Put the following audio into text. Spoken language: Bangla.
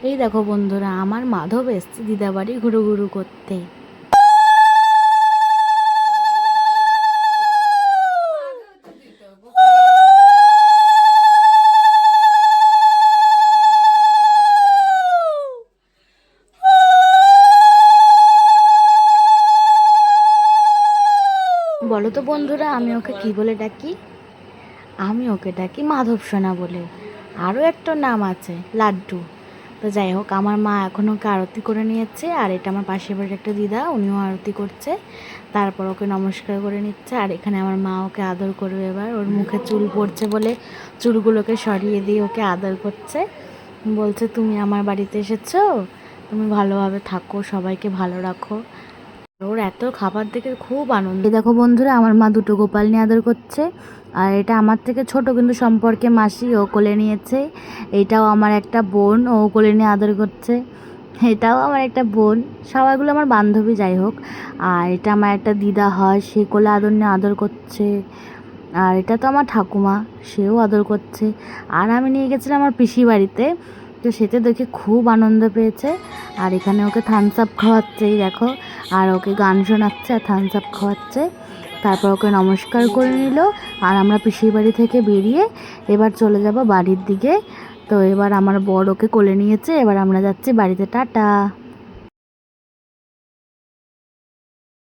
এই দেখো বন্ধুরা, আমার মাধব এসছে দিদাবাড়ি ঘুরু ঘুরু করতে। বলো তো বন্ধুরা, আমি ওকে কি বলে ডাকি? আমি ওকে ডাকি মাধব সোনা বলে। আরও একটা নাম আছে, লাড্ডু। তো যাই হোক, আমার মা এখন ওকে আরতি করে নিয়েছে, আর এটা আমার পাশের বাড়ির একটা দিদা, উনিও আরতি করছে। তারপর ওকে নমস্কার করে নিচ্ছে, আর এখানে আমার মা ওকে আদর করবে। এবার ওর মুখে চুল পড়ছে বলে চুলগুলোকে সরিয়ে দিয়ে ওকে আদর করছে। বলছে, তুমি আমার বাড়িতে এসেছো, তুমি ভালোভাবে থাকো, সবাইকে ভালো রাখো। ওর এত খাবার দেখে খুব আনন্দ। দেখো বন্ধুরা, আমার মা দুটো গোপাল নিয়ে আদর করছে। আর এটা আমার থেকে ছোট কিন্তু সম্পর্কে মাসি, ও কোলে নিয়েছে। এটাও আমার একটা বোন, ও কোলে নিয়ে আদর করছে। এটাও আমার একটা বোন, সবাইগুলো আমার বান্ধবী যাই হোক। আর এটা আমার একটা দিদা হয়, সে কোলে আদর নিয়ে আদর করছে। আর এটা তো আমার ঠাকুমা, সেও আদর করছে। আর আমি নিয়ে গেছিলাম আমার পিসি বাড়িতে, তো সেটা দেখে খুব আনন্দ পেয়েছে। আর এখানে ওকে থামস আপ খাওয়াচ্ছেই দেখো, আর ওকে গান শোনাচ্ছে আর থামস আপ খাওয়াচ্ছে। তারপর ওকে নমস্কার করে নিল। আর আমরা পিসির বাড়ি থেকে বেরিয়ে এবার চলে যাব বাড়ির দিকে। তো এবার আমার বর ওকে কোলে নিয়েছে, এবার আমরা যাচ্ছি বাড়িতে। টাটা।